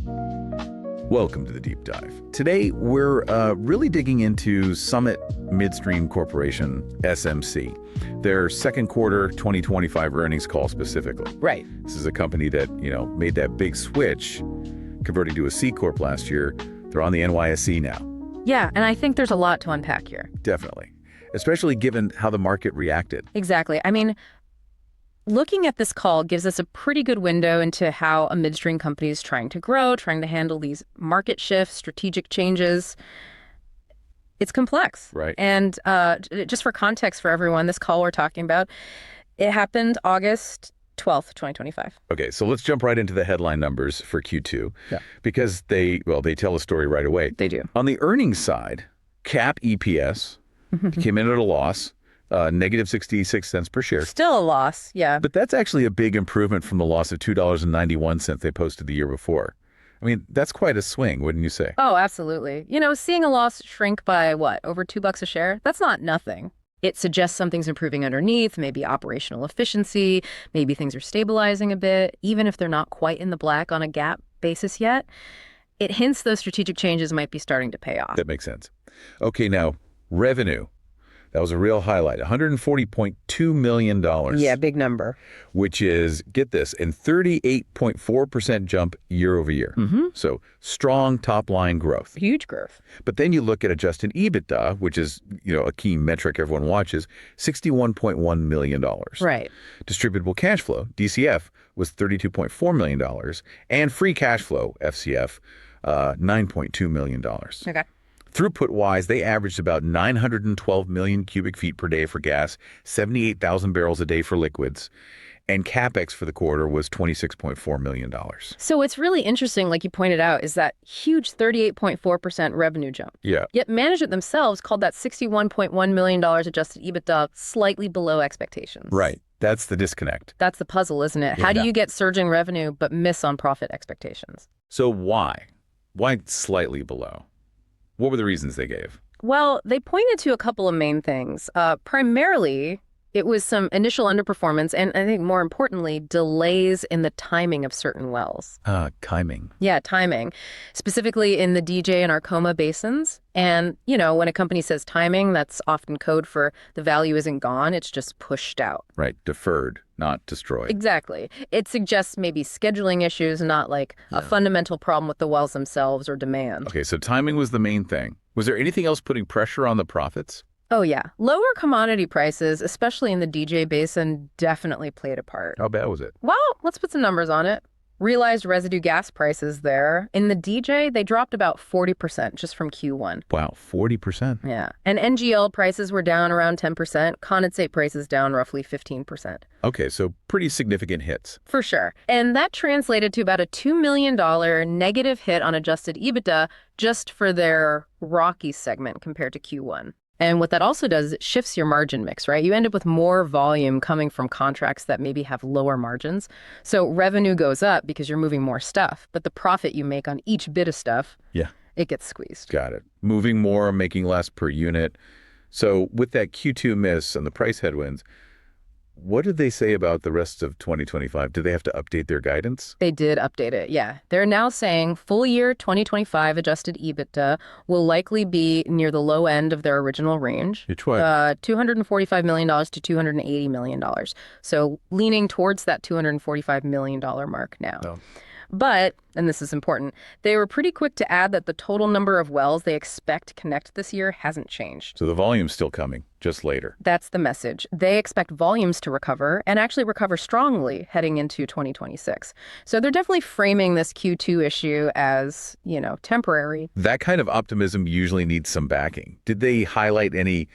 Welcome to the Deep Dive. Today, we're really digging into Summit Midstream Corporation, SMC, their second quarter 2025 earnings call specifically. Right. This is a company that, made that big switch, converting to a C-Corp last year. They're on the NYSE now. Yeah, and I think there's a lot to unpack here. Definitely. Especially given how the market reacted. Exactly. I mean, looking at this call gives us a pretty good window into how a midstream company is trying to grow, trying to handle these market shifts, strategic changes. It's complex. Right. And just for context for everyone, this call we're talking about, it happened August 12th, 2025. Okay, so let's jump right into the headline numbers for Q2. Yeah. Because they tell a story right away. They do. On the earnings side, GAAP EPS came in at a loss. Negative 66 cents per share. Still a loss, yeah. But that's actually a big improvement from the loss of $2.91 they posted the year before. I mean, that's quite a swing, wouldn't you say? Oh, absolutely. Seeing a loss shrink by what, over $2 a share? That's not nothing. It suggests something's improving underneath, maybe operational efficiency, maybe things are stabilizing a bit, even if they're not quite in the black on a GAAP basis yet. It hints those strategic changes might be starting to pay off. That makes sense. Okay, now, revenue. That was a real highlight, $140.2 million. Yeah, big number. Which is, get this, a 38.4% jump year over year. So strong top-line growth. Huge growth. But then you look at adjusted EBITDA, which is, a key metric everyone watches, $61.1 million. Right. Distributable cash flow, DCF, was $32.4 million. And free cash flow, FCF, $9.2 million. Okay. Throughput-wise, they averaged about 912 million cubic feet per day for gas, 78,000 barrels a day for liquids, and CapEx for the quarter was $26.4 million. So what's really interesting, like you pointed out, is that huge 38.4% revenue jump. Yeah. Yet management themselves called that $61.1 million adjusted EBITDA slightly below expectations. Right. That's the disconnect. That's the puzzle, isn't it? How do you get surging revenue but miss on profit expectations? So why? Why slightly below? What were the reasons they gave? Well, they pointed to a couple of main things. Primarily, it was some initial underperformance, and I think more importantly, delays in the timing of certain wells. Timing. Yeah, timing. Specifically in the DJ and Arkoma Basins. And, when a company says timing, that's often code for the value isn't gone, it's just pushed out. Right, deferred, not destroyed. Exactly. It suggests maybe scheduling issues, not like a fundamental problem with the wells themselves or demand. Okay, so timing was the main thing. Was there anything else putting pressure on the profits? Oh, yeah. Lower commodity prices, especially in the DJ Basin, definitely played a part. How bad was it? Well, let's put some numbers on it. Realized residue gas prices there. In the DJ, they dropped about 40% just from Q1. Wow, 40%. Yeah. And NGL prices were down around 10%. Condensate prices down roughly 15%. Okay, so pretty significant hits. For sure. And that translated to about a $2 million negative hit on adjusted EBITDA just for their Rockies segment compared to Q1. And what that also does is it shifts your margin mix, right? You end up with more volume coming from contracts that maybe have lower margins. So revenue goes up because you're moving more stuff, but the profit you make on each bit of stuff, it gets squeezed. Got it. Moving more, making less per unit. So with that Q2 miss and the price headwinds, what did they say about the rest of 2025? Did they have to update their guidance? They did update it, yeah. They're now saying full year 2025 adjusted EBITDA will likely be near the low end of their original range. Which what? $245 million to $280 million. So leaning towards that $245 million mark now. Oh. But, and this is important, they were pretty quick to add that the total number of wells they expect to connect this year hasn't changed. So the volume's still coming, just later. That's the message. They expect volumes to recover and actually recover strongly heading into 2026. So they're definitely framing this Q2 issue as, temporary. That kind of optimism usually needs some backing. Did they highlight any,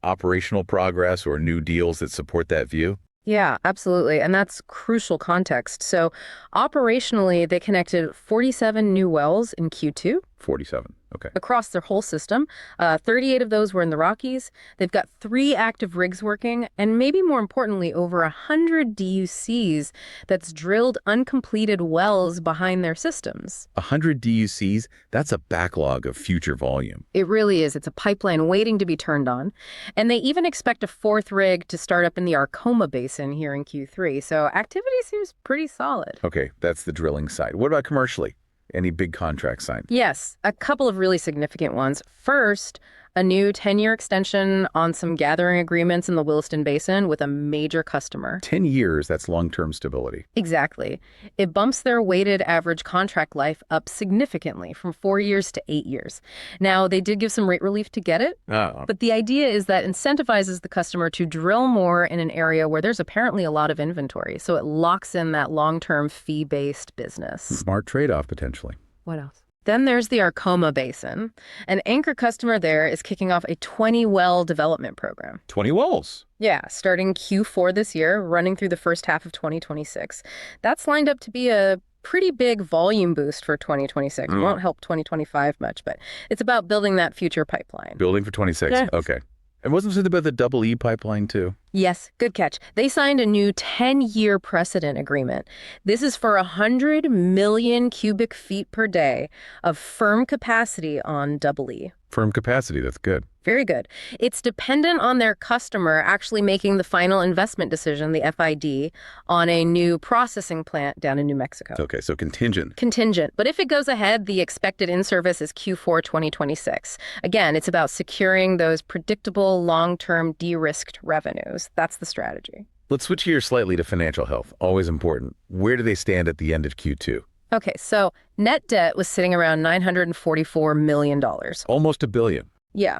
operational progress or new deals that support that view? Yeah, absolutely. And that's crucial context. So operationally, they connected 47 new wells in Q2. 47. Okay. Across their whole system. 38 of those were in the Rockies. They've got 3 active rigs working, and maybe more importantly, over 100 DUCs that's drilled uncompleted wells behind their systems. 100 DUCs? That's a backlog of future volume. It really is. It's a pipeline waiting to be turned on. And they even expect a 4th rig to start up in the Arkoma Basin here in Q3. So activity seems pretty solid. Okay, that's the drilling side. What about commercially? Any big contracts signed? Yes, a couple of really significant ones. First, a new 10-year extension on some gathering agreements in the Williston Basin with a major customer. 10 years, that's long-term stability. Exactly. It bumps their weighted average contract life up significantly from 4 years to 8 years. Now, they did give some rate relief to get it, but the idea is that incentivizes the customer to drill more in an area where there's apparently a lot of inventory. So it locks in that long-term fee-based business. Smart trade-off, potentially. What else? Then there's the Arkoma Basin. An anchor customer there is kicking off a 20-well development program. 20 wells. Yeah, starting Q4 this year, running through the first half of 2026. That's lined up to be a pretty big volume boost for 2026. It won't help 2025 much, but it's about building that future pipeline. Building for 26. Yeah. Okay. And wasn't it about the double E pipeline, too? Yes, good catch. They signed a new 10-year precedent agreement. This is for 100 million cubic feet per day of firm capacity on double E. Firm capacity, that's good. Very good. It's dependent on their customer actually making the final investment decision, the FID, on a new processing plant down in New Mexico. Okay, so contingent. Contingent. But if it goes ahead, the expected in-service is Q4 2026. Again, it's about securing those predictable, long-term, de-risked revenues. That's the strategy. Let's switch gears slightly to financial health. Always important. Where do they stand at the end of Q2? Okay, so net debt was sitting around $944 million. Almost $1 billion. Yeah.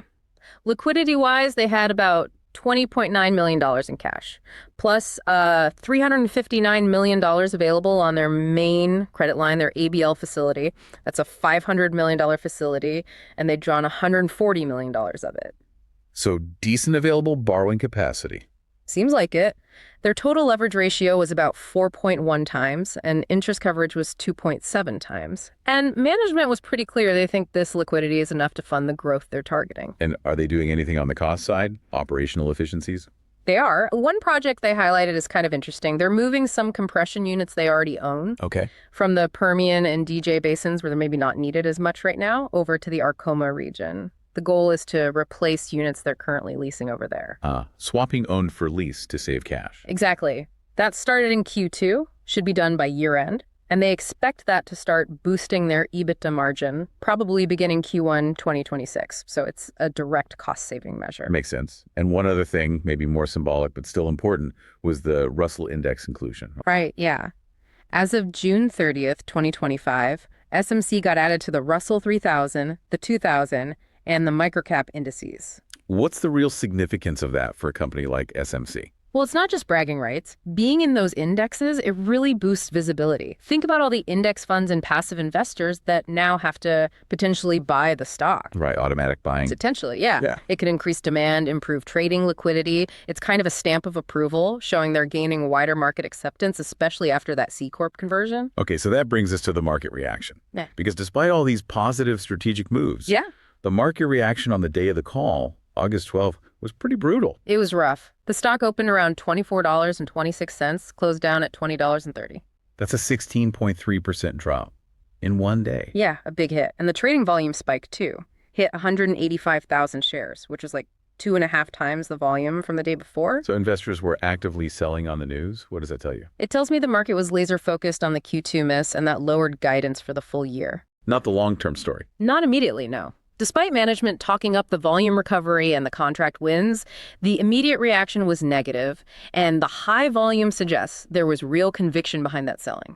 Liquidity-wise, they had about $20.9 million in cash, plus $359 million available on their main credit line, their ABL facility. That's a $500 million facility, and they'd drawn $140 million of it. So decent available borrowing capacity. Seems like it. Their total leverage ratio was about 4.1 times, and interest coverage was 2.7 times. And management was pretty clear they think this liquidity is enough to fund the growth they're targeting. And are they doing anything on the cost side? Operational efficiencies? They are. One project they highlighted is kind of interesting. They're moving some compression units they already own from the Permian and DJ Basins, where they're maybe not needed as much right now, over to the Arkoma region. The goal is to replace units they're currently leasing over there. Swapping owned for lease to save cash. Exactly. That started in Q2, should be done by year end, and they expect that to start boosting their EBITDA margin, probably beginning Q1 2026. So it's a direct cost-saving measure. Makes sense. And one other thing, maybe more symbolic but still important, was the Russell Index inclusion. Right, yeah. As of June 30th, 2025, SMC got added to the Russell 3000, the 2000, and the microcap indices. What's the real significance of that for a company like SMC? Well, it's not just bragging rights. Being in those indexes, it really boosts visibility. Think about all the index funds and passive investors that now have to potentially buy the stock. Right, automatic buying. Potentially, yeah. It could increase demand, improve trading liquidity. It's kind of a stamp of approval, showing they're gaining wider market acceptance, especially after that C-Corp conversion. Okay, so that brings us to the market reaction. Yeah. Because despite all these positive strategic moves, the market reaction on the day of the call, August 12th, was pretty brutal. It was rough. The stock opened around $24.26, closed down at $20.30. That's a 16.3% drop in one day. Yeah, a big hit. And the trading volume spiked too. Hit 185,000 shares, which was like 2.5 times the volume from the day before. So investors were actively selling on the news? What does that tell you? It tells me the market was laser focused on the Q2 miss and that lowered guidance for the full year. Not the long-term story. Not immediately, no. Despite management talking up the volume recovery and the contract wins, the immediate reaction was negative, and the high volume suggests there was real conviction behind that selling.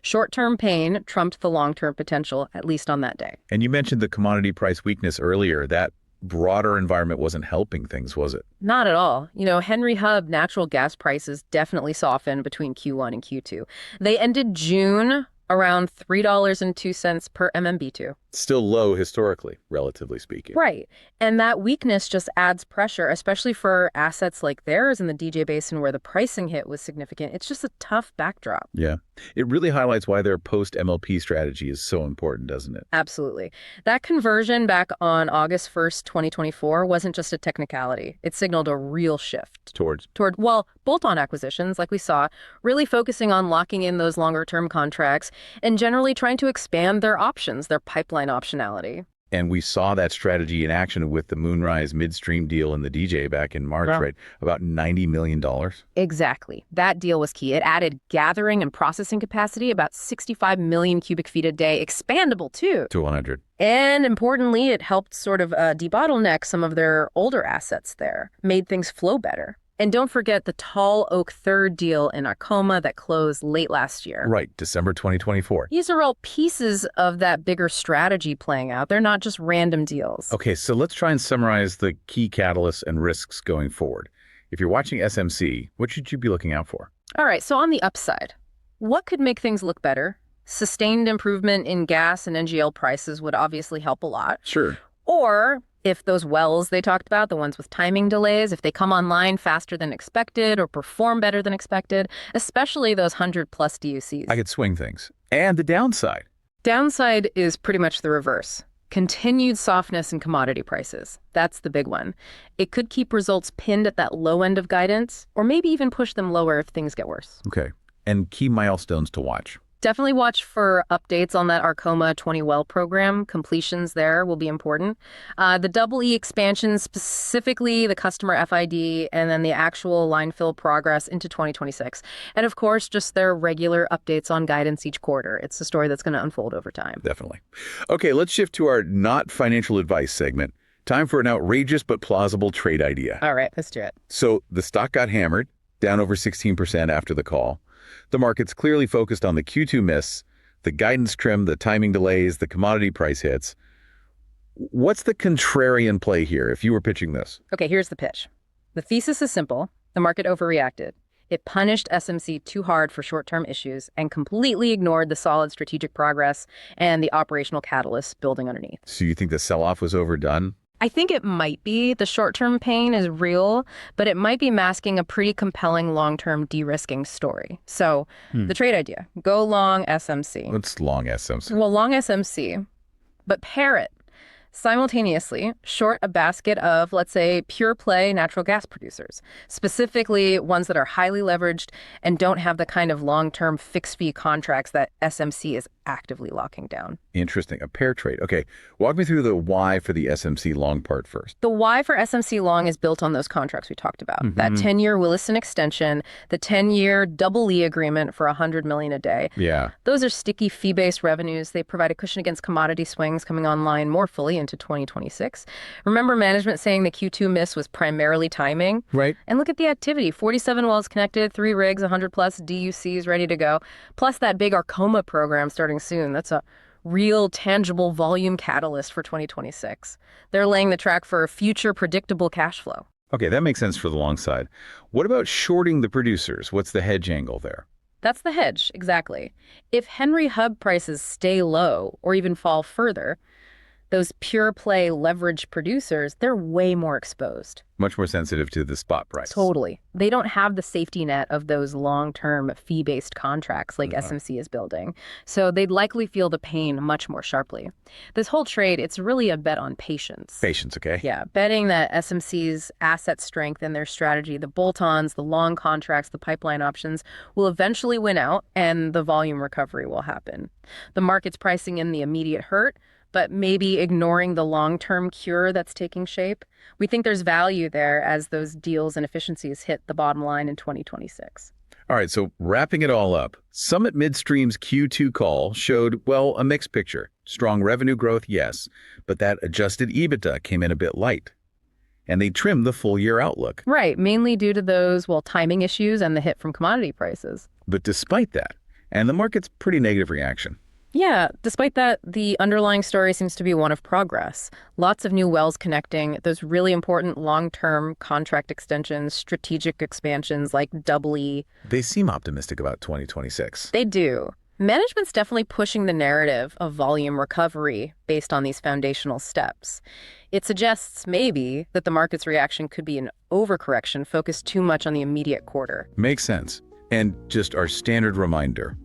Short-term pain trumped the long-term potential, at least on that day. And you mentioned the commodity price weakness earlier. That broader environment wasn't helping things, was it? Not at all. You know, Henry Hub natural gas prices definitely softened between Q1 and Q2. They ended June around $3.02 per MMBtu. Still low historically, relatively speaking. Right. And that weakness just adds pressure, especially for assets like theirs in the DJ Basin where the pricing hit was significant. It's just a tough backdrop. Yeah. It really highlights why their post-MLP strategy is so important, doesn't it? Absolutely. That conversion back on August 1st, 2024 wasn't just a technicality. It signaled a real shift. Toward, bolt-on acquisitions, like we saw, really focusing on locking in those longer-term contracts and generally trying to expand their options, their pipeline optionality. And we saw that strategy in action with the Moonrise Midstream deal in the DJ back in March, right? About $90 million. Exactly. That deal was key. It added gathering and processing capacity, about 65 million cubic feet a day, expandable too. To 100. And importantly, it helped sort of debottleneck some of their older assets there, made things flow better. And don't forget the Tall Oak Third deal in Arkoma that closed late last year. Right, December 2024. These are all pieces of that bigger strategy playing out. They're not just random deals. Okay, so let's try and summarize the key catalysts and risks going forward. If you're watching SMC, what should you be looking out for? All right, so on the upside, what could make things look better? Sustained improvement in gas and NGL prices would obviously help a lot. Sure. Or if those wells they talked about, the ones with timing delays, if they come online faster than expected or perform better than expected, especially those 100-plus DUCs. I could swing things. And the downside? Downside is pretty much the reverse. Continued softness in commodity prices. That's the big one. It could keep results pinned at that low end of guidance, or maybe even push them lower if things get worse. Okay. And key milestones to watch. Definitely watch for updates on that Arkoma 20 well program. Completions there will be important. The Double E expansion, specifically the customer FID, and then the actual line fill progress into 2026. And of course, just their regular updates on guidance each quarter. It's a story that's going to unfold over time. Definitely. Okay, let's shift to our not financial advice segment. Time for an outrageous but plausible trade idea. All right, let's do it. So the stock got hammered, down over 16% after the call. The market's clearly focused on the Q2 miss, the guidance trim, the timing delays, the commodity price hits. What's the contrarian play here if you were pitching this? Okay, here's the pitch. The thesis is simple. The market overreacted. It punished SMC too hard for short-term issues and completely ignored the solid strategic progress and the operational catalysts building underneath. So you think the sell-off was overdone? I think it might be. The short-term pain is real, but it might be masking a pretty compelling long-term de-risking story. So the trade idea, go long SMC. What's long SMC? Well, long SMC, but pair it simultaneously short a basket of, let's say, pure play natural gas producers, specifically ones that are highly leveraged and don't have the kind of long-term fixed fee contracts that SMC is actively locking down. Interesting. A pair trade. Okay. Walk me through the why for the SMC long part first. The why for SMC long is built on those contracts we talked about. That 10-year Williston extension, the 10-year Double E agreement for $100 million a day. Yeah. Those are sticky fee-based revenues. They provide a cushion against commodity swings coming online more fully into 2026. Remember management saying the Q2 miss was primarily timing? Right. And look at the activity. 47 wells connected, 3 rigs, 100-plus DUCs ready to go. Plus that big Arkoma program starting soon. That's a real, tangible volume catalyst for 2026. They're laying the track for future predictable cash flow. Okay, that makes sense for the long side. What about shorting the producers? What's the hedge angle there? That's the hedge, exactly. If Henry Hub prices stay low or even fall further, those pure play leverage producers, they're way more exposed. Much more sensitive to the spot price. Totally. They don't have the safety net of those long-term fee-based contracts like SMC is building. So they'd likely feel the pain much more sharply. This whole trade, it's really a bet on patience. Patience, okay? Yeah, betting that SMC's asset strength and their strategy, the bolt-ons, the long contracts, the pipeline options, will eventually win out and the volume recovery will happen. The market's pricing in the immediate hurt, but maybe ignoring the long-term cure that's taking shape. We think there's value there as those deals and efficiencies hit the bottom line in 2026. All right, so wrapping it all up, Summit Midstream's Q2 call showed, well, a mixed picture. Strong revenue growth, yes, but that adjusted EBITDA came in a bit light. And they trimmed the full-year outlook. Right, mainly due to those, timing issues and the hit from commodity prices. But despite that, and the market's pretty negative reaction, yeah, despite that, the underlying story seems to be one of progress. Lots of new wells connecting, those really important long-term contract extensions, strategic expansions like Double E. They seem optimistic about 2026. They do. Management's definitely pushing the narrative of volume recovery based on these foundational steps. It suggests maybe that the market's reaction could be an overcorrection focused too much on the immediate quarter. Makes sense. And just our standard reminder,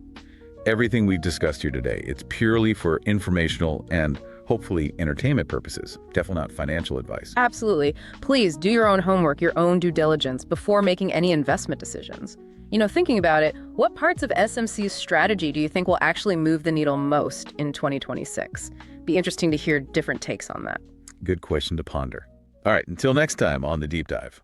everything we've discussed here today, it's purely for informational and hopefully entertainment purposes. Definitely not financial advice. Absolutely. Please do your own homework, your own due diligence before making any investment decisions. Thinking about it, what parts of SMC's strategy do you think will actually move the needle most in 2026? Be interesting to hear different takes on that. Good question to ponder. All right, until next time on The Deep Dive.